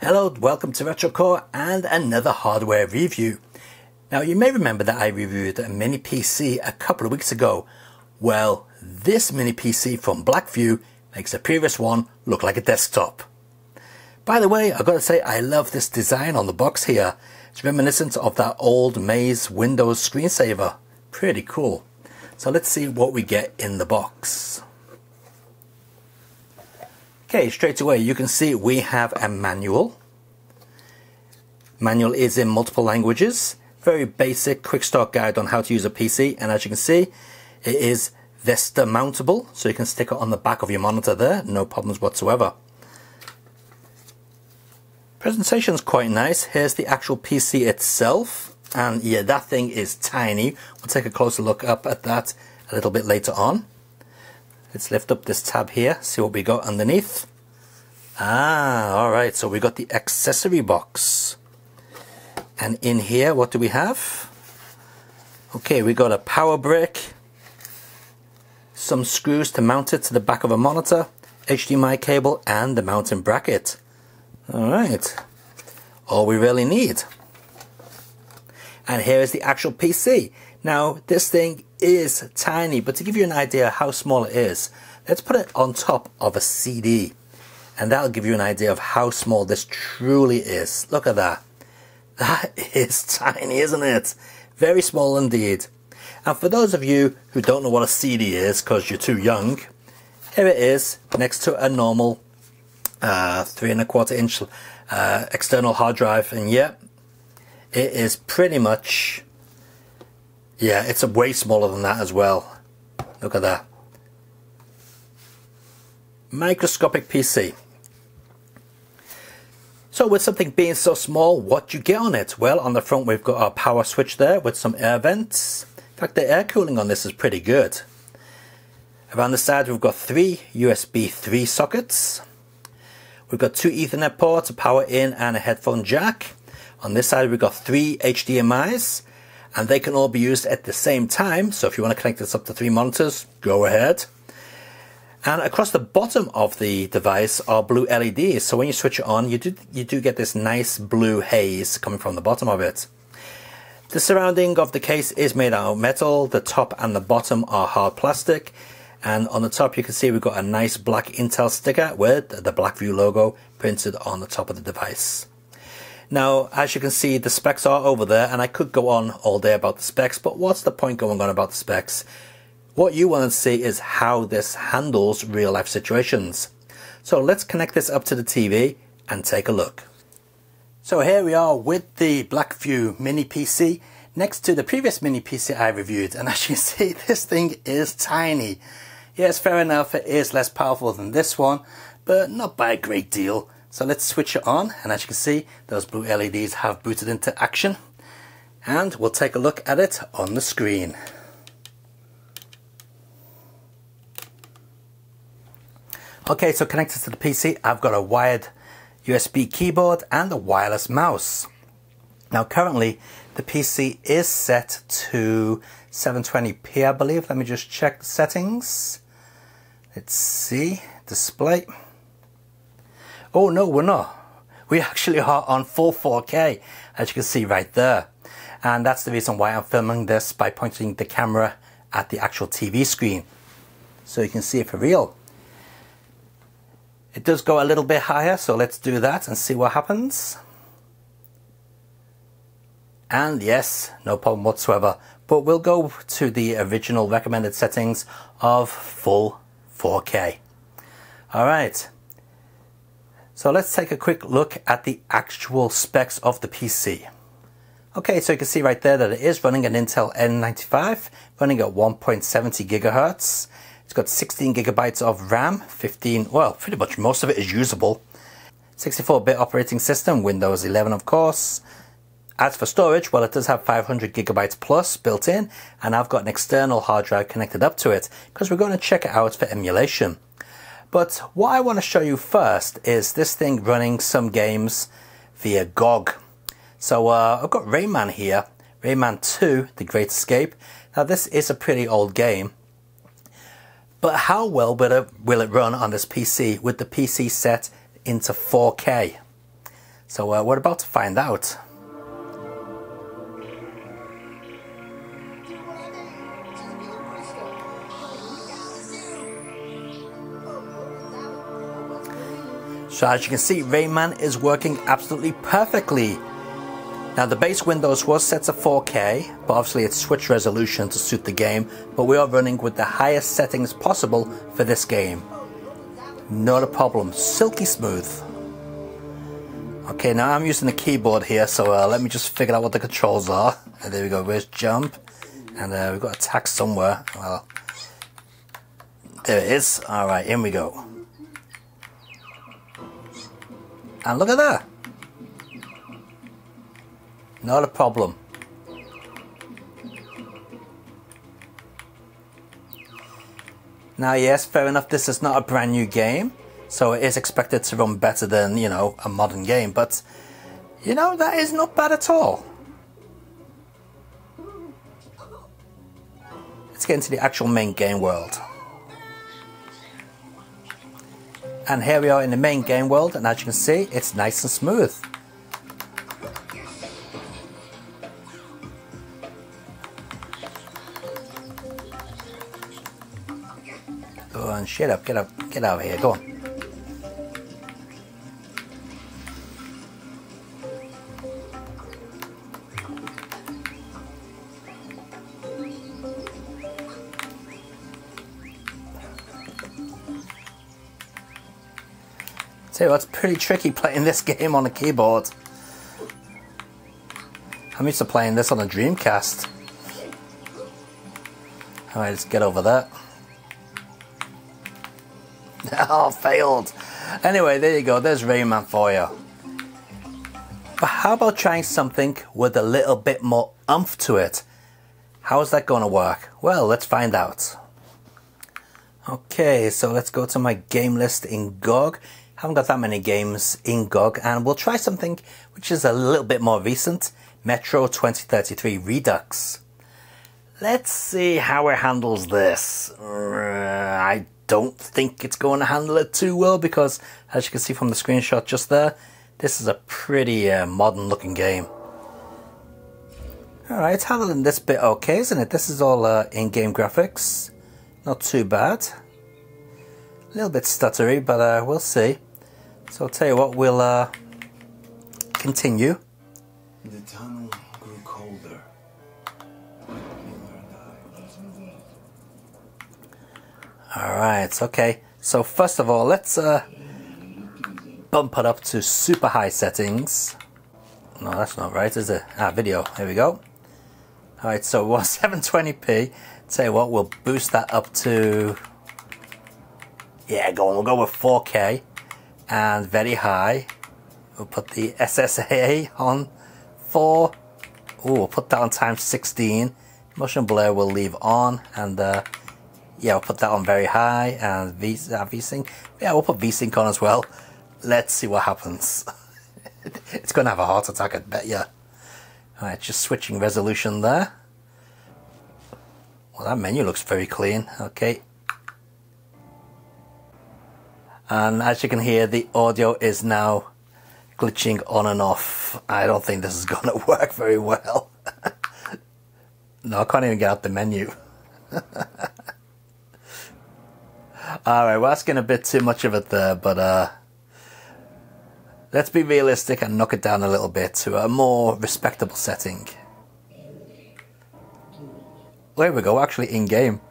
Hello, welcome to Retrocore and another hardware review. Now you may remember that I reviewed a mini PC a couple of weeks ago. Well, this mini PC from Blackview makes the previous one look like a desktop. By the way, I've got to say I love this design on the box here. It's reminiscent of that old Maze Windows screensaver. Pretty cool. So let's see what we get in the box. Okay, straight away you can see we have a manual. Manual is in multiple languages. Very basic quick start guide on how to use a PC, and as you can see it is Vesta mountable, so you can stick it on the back of your monitor there, no problems whatsoever. Presentation's quite nice. Here's the actual PC itself, and yeah, that thing is tiny. We'll take a closer look up at that a little bit later on. Let's lift up this tab here, see what we got underneath. Alright, so we got the accessory box. And in here, what do we have? Okay, we got a power brick, some screws to mount it to the back of a monitor, HDMI cable, and the mounting bracket. Alright, all we really need. And here is the actual PC. Now, this thing is tiny, but to give you an idea how small it is, let's put it on top of a CD. And that'll give you an idea of how small this truly is. Look at that. That is tiny, isn't it? Very small indeed. And for those of you who don't know what a CD is because you're too young, here it is next to a normal 3¼ inch external hard drive. And yeah, it is pretty much, yeah, it's way smaller than that as well. Look at that. Microscopic PC. So with something being so small, what do you get on it? Well, on the front we've got our power switch there with some air vents. In fact, the air cooling on this is pretty good. Around the side we've got 3 USB 3 sockets. We've got 2 Ethernet ports, a power in and a headphone jack. On this side we've got 3 HDMIs, and they can all be used at the same time. So if you want to connect this up to 3 monitors, go ahead. And across the bottom of the device are blue LEDs, so when you switch it on, you do get this nice blue haze coming from the bottom of it. The surrounding of the case is made out of metal. The top and the bottom are hard plastic, and on the top you can see we've got a nice black Intel sticker with the Blackview logo printed on the top of the device. Now, as you can see, the specs are over there, and I could go on all day about the specs, but what's the point going on about the specs? What you want to see is how this handles real life situations. So let's connect this up to the TV and take a look. So here we are with the Blackview mini PC next to the previous mini PC I reviewed, and as you see, this thing is tiny. Yes, fair enough, it is less powerful than this one, but not by a great deal. So let's switch it on, and as you can see, those blue LEDs have booted into action, and we'll take a look at it on the screen. Okay, so connected to the PC, I've got a wired USB keyboard and a wireless mouse. Now currently, the PC is set to 720p, I believe. Let me just check the settings. Let's see, display. Oh no, we're not. We actually are on full 4K, as you can see right there. And that's the reason why I'm filming this by pointing the camera at the actual TV screen, so you can see it for real. It does go a little bit higher, so let's do that and see what happens. And yes, no problem whatsoever, but we'll go to the original recommended settings of full 4K. Alright, so let's take a quick look at the actual specs of the PC. Okay, so you can see right there that it is running an Intel N95, running at 1.70 gigahertz. It's got 16 gigabytes of RAM, well, pretty much most of it is usable. 64-bit operating system, Windows 11 of course. As for storage, well, it does have 500 gigabytes plus built in, and I've got an external hard drive connected up to it because we're going to check it out for emulation. But what I want to show you first is this thing running some games via GOG. So I've got Rayman here, Rayman 2, The Great Escape. Now this is a pretty old game, but how well will it run on this PC with the PC set into 4K? So we're about to find out. So as you can see, Rayman is working absolutely perfectly. Now the base Windows was set to 4K, but obviously it's switched resolution to suit the game, but we are running with the highest settings possible for this game. Not a problem, silky smooth. Okay, now I'm using the keyboard here, so let me just figure out what the controls are. And there we go, where's jump? And we've got attack somewhere. Well, there it is. Alright, in we go. And look at that. Not a problem. Now yes, fair enough, this is not a brand new game, so it is expected to run better than, you know, a modern game, but, you know, that is not bad at all. Let's get into the actual main game world. And here we are in the main game world, and as you can see, it's nice and smooth. Go on, shut up, get out of here, go on. Tell you what, it's pretty tricky playing this game on a keyboard. I'm used to playing this on a Dreamcast. Alright, let's get over that. Oh, failed. Anyway, there you go, there's Rayman for you. But how about trying something with a little bit more oomph to it? How is that going to work? Well, let's find out. Okay, so let's go to my game list in GOG. Haven't got that many games in GOG, and we'll try something which is a little bit more recent, Metro 2033 Redux. Let's see how it handles this. I don't think it's going to handle it too well because, as you can see from the screenshot just there, this is a pretty modern looking game. Alright, it's handling this bit okay, isn't it? This is all in-game graphics. Not too bad. A little bit stuttery, but we'll see. So I'll tell you what, we'll continue. The tunnel grew colder. Alright, okay. So first of all, let's bump it up to super high settings. No, that's not right, is it? Ah, video. Here we go. Alright, so we're 720p. Tell you what, we'll boost that up to... Yeah, we'll go with 4K. And very high. We'll put the SSAA on 4. Ooh, we'll put that on times 16. Motion blur we'll leave on, and yeah, we'll put that on very high. And VSync, yeah, we'll put VSync on as well. Let's see what happens. It's gonna have a heart attack, I bet ya. Alright, just switching resolution there. Well, that menu looks very clean. Okay. And as you can hear, the audio is now glitching on and off. I don't think this is going to work very well. No, I can't even get out the menu. Alright, we're asking a bit too much of it there, but let's be realistic and knock it down a little bit to a more respectable setting. There we go, actually in-game.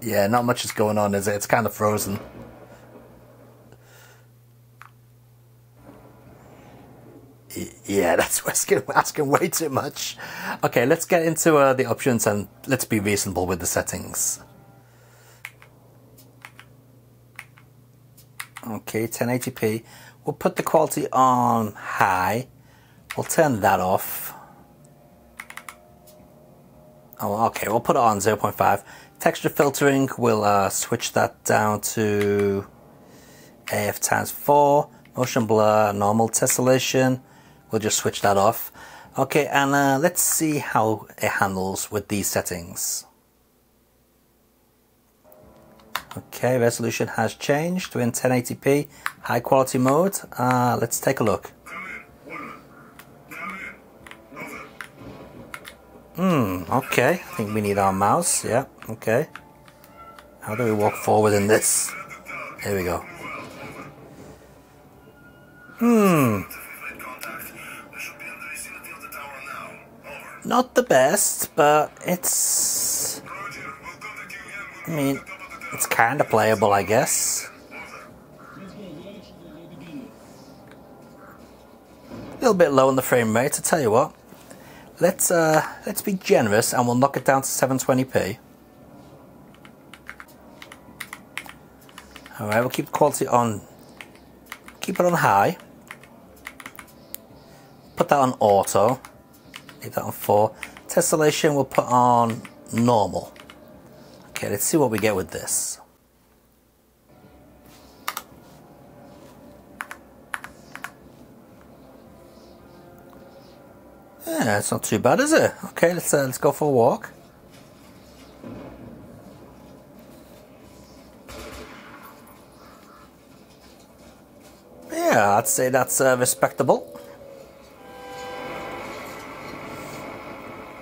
Yeah, not much is going on, is it? It's kind of frozen. Yeah, that's asking way too much. Okay, let's get into the options and let's be reasonable with the settings. Okay, 1080p. We'll put the quality on high. We'll turn that off. Oh, okay, we'll put it on 0.5. Texture filtering, we'll switch that down to AF times 4. Motion blur, normal tessellation. We'll just switch that off. Okay, and let's see how it handles with these settings. Okay, resolution has changed. We're in 1080p, high quality mode. Let's take a look. Okay, I think we need our mouse. Yeah, okay. How do we walk forward in this? Here we go. Not the best, but it's... I mean, it's kind of playable, I guess. A little bit low on the frame rate. I tell you what, let's be generous and we'll knock it down to 720p. All right, we'll keep quality on. Keep it on high. Put that on auto. Leave that on 4. Tessellation we'll put on normal. Okay, let's see what we get with this. Yeah, it's not too bad, is it? Okay, let's go for a walk. Yeah, I'd say that's respectable.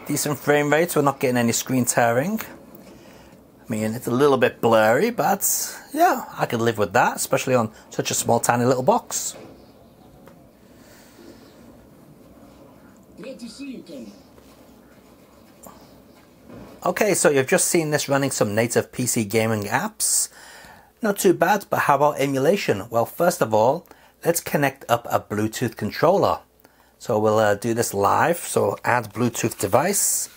Decent frame rates. We're not getting any screen tearing. I mean, it's a little bit blurry, but yeah, I could live with that, especially on such a small, tiny little box. Glad to see you, Tony. Okay, so you've just seen this running some native PC gaming apps. Not too bad, but how about emulation? Well, first of all, let's connect up a Bluetooth controller. So we'll do this live. So add Bluetooth device.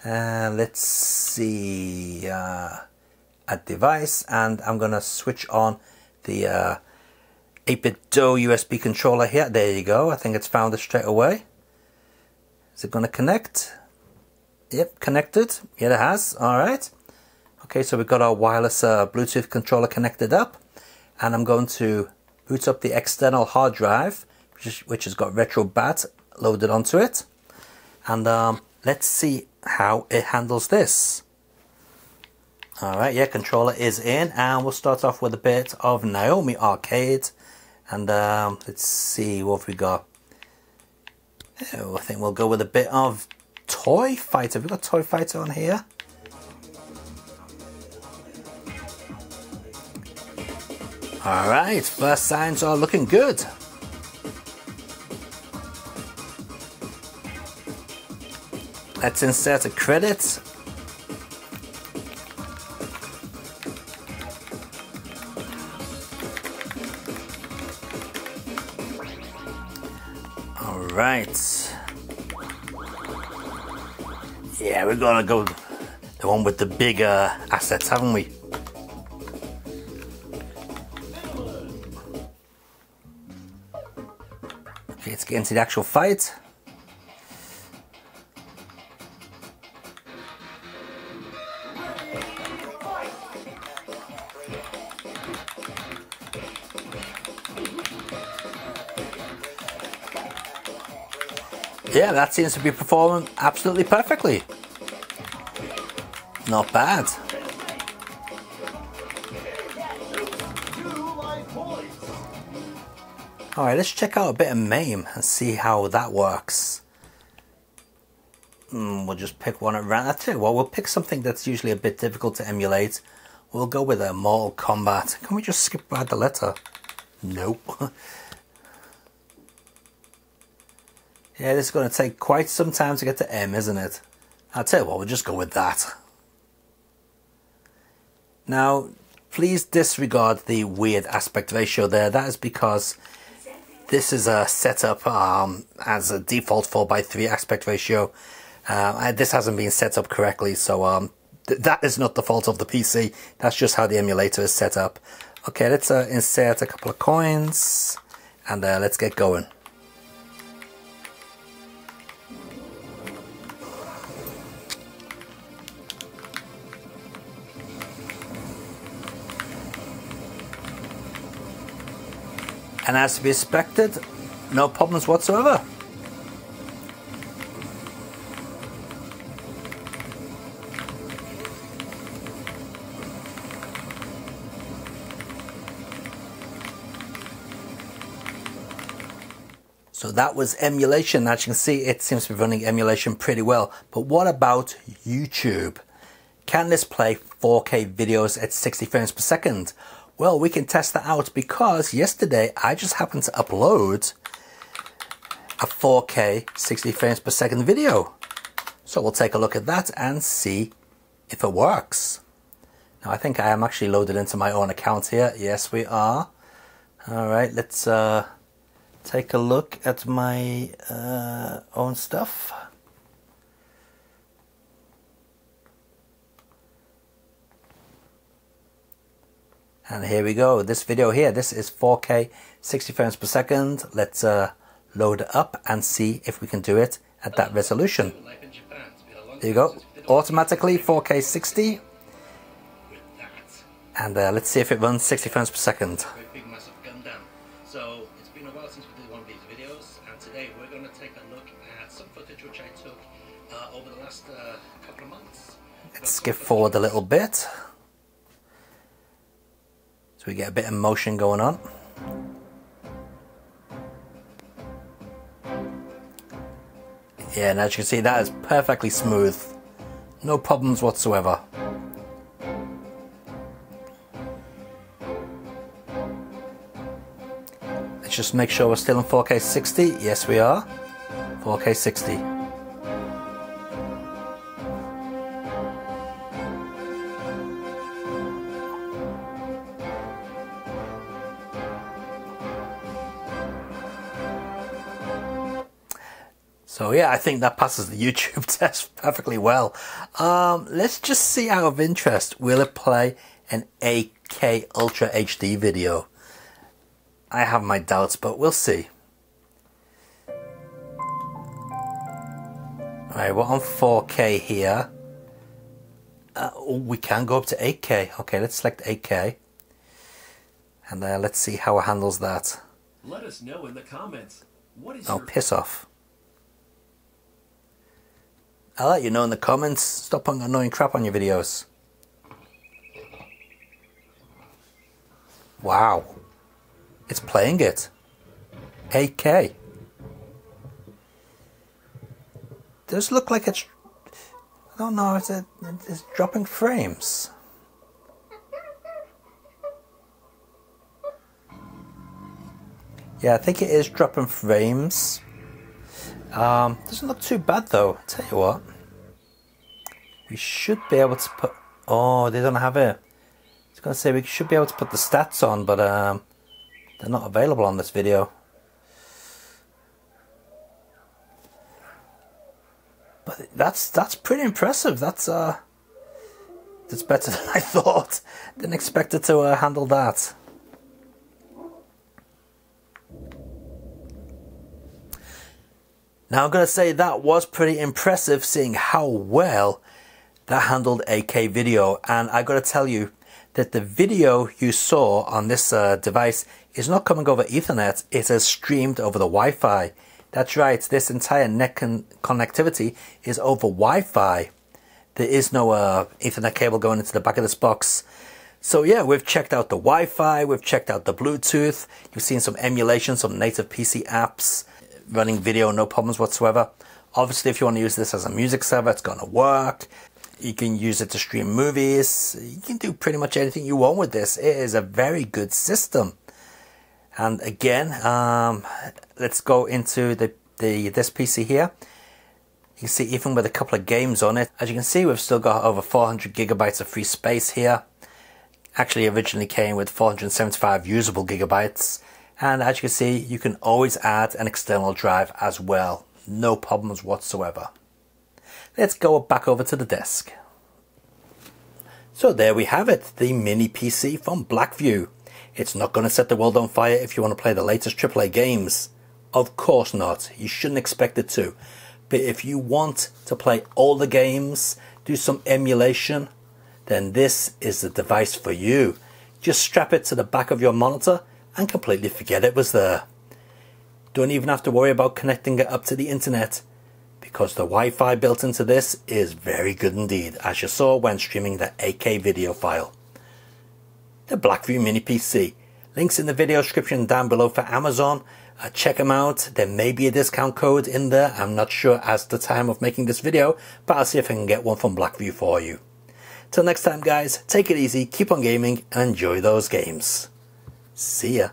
Let's see, add device, and I'm gonna switch on the 8-bit DO USB controller here. There you go. I think it's found it straight away. Is it gonna connect? Yep, connected. Yeah, it has. All right. Okay, so we've got our wireless Bluetooth controller connected up, and I'm going to boot up the external hard drive, which has got RetroBat loaded onto it, and let's see how it handles this. All right, yeah, controller is in, and we'll start off with a bit of Naomi Arcade, and let's see what we got. Oh, I think we'll go with a bit of Toy Fighter. Have we got Toy Fighter on here? All right, first signs are looking good. Let's insert a credit. All right. Yeah, we're gonna go the one with the bigger assets, haven't we? Okay, let's get into the actual fight. Yeah, that seems to be performing absolutely perfectly. Not bad. Alright, let's check out a bit of MAME and see how that works. We'll just pick one at random. I tell you what, we'll pick something that's usually a bit difficult to emulate. We'll go with a Mortal Kombat. Can we just skip by the letter? Nope. Yeah, this is going to take quite some time to get to M, isn't it? I'll tell you what, we'll just go with that. Now, please disregard the weird aspect ratio there. That is because this is a setup as a default 4:3 aspect ratio. This hasn't been set up correctly, so that is not the fault of the PC. That's just how the emulator is set up. Okay, let's insert a couple of coins, and let's get going. And as to be expected, no problems whatsoever. So that was emulation. As you can see, it seems to be running emulation pretty well. But what about YouTube? Can this play 4K videos at 60 frames per second? Well, we can test that out because yesterday I just happened to upload a 4K 60 frames per second video. So we'll take a look at that and see if it works. Now I think I am actually loaded into my own account here. Yes, we are. All right, let's take a look at my own stuff. And here we go. This video here, this is 4K 60 frames per second. Let's load it up and see if we can do it at that resolution. There you go. Automatically 4K 60. And let's see if it runs 60 frames per second. So it's been a while since we did one of these videos, and today we're going to take a look at some footage which I took over the last couple of months. Let's skip forward a little bit so we get a bit of motion going on. Yeah, and as you can see, that is perfectly smooth. No problems whatsoever. Let's just make sure we're still in 4K 60. Yes, we are. 4K 60. So yeah, I think that passes the YouTube test perfectly well. Let's just see out of interest, will it play an 8K Ultra HD video? I have my doubts, but we'll see. Alright, we're on 4K here. We can go up to 8K. Okay, let's select 8K. And let's see how it handles that. Let us know in the comments. What is Oh, piss off. I'll let you know in the comments. Stop putting annoying crap on your videos. Wow. It's playing it. 8K. Does look like it's... I don't know, it's dropping frames. Yeah, I think it is dropping frames. Doesn't look too bad though. Tell you what, we should be able to put... Oh, they don't have it. I was going to say we should be able to put the stats on, but they're not available on this video. But that's pretty impressive. That's better than I thought. Didn't expect it to handle that. Now I'm going to say that was pretty impressive, seeing how well that handled 8K video. And I got to tell you that the video you saw on this device is not coming over Ethernet. It is streamed over the Wi-Fi. That's right, this entire net connectivity is over Wi-Fi. There is no Ethernet cable going into the back of this box. So yeah, we've checked out the Wi-Fi, we've checked out the Bluetooth, you've seen some emulation, some native PC apps, running video, no problems whatsoever. Obviously, if you want to use this as a music server, it's going to work. You can use it to stream movies. You can do pretty much anything you want with this. It is a very good system. And again, let's go into this PC here. You can see even with a couple of games on it, as you can see, we've still got over 400 gigabytes of free space here. Actually, originally came with 475 usable gigabytes. And as you can see, you can always add an external drive as well. No problems whatsoever. Let's go back over to the desk. So there we have it, the mini PC from Blackview. It's not going to set the world on fire if you want to play the latest AAA games. Of course not. You shouldn't expect it to. But if you want to play all the games, do some emulation, then this is the device for you. Just strap it to the back of your monitor and completely forget it was there. Don't even have to worry about connecting it up to the internet, because the Wi-Fi built into this is very good indeed, as you saw when streaming the 8K video file. The Blackview Mini PC. Links in the video description down below for Amazon. check them out. There may be a discount code in there. I'm not sure as the time of making this video, but I'll see if I can get one from Blackview for you. Till next time guys, take it easy, keep on gaming, and enjoy those games. See ya.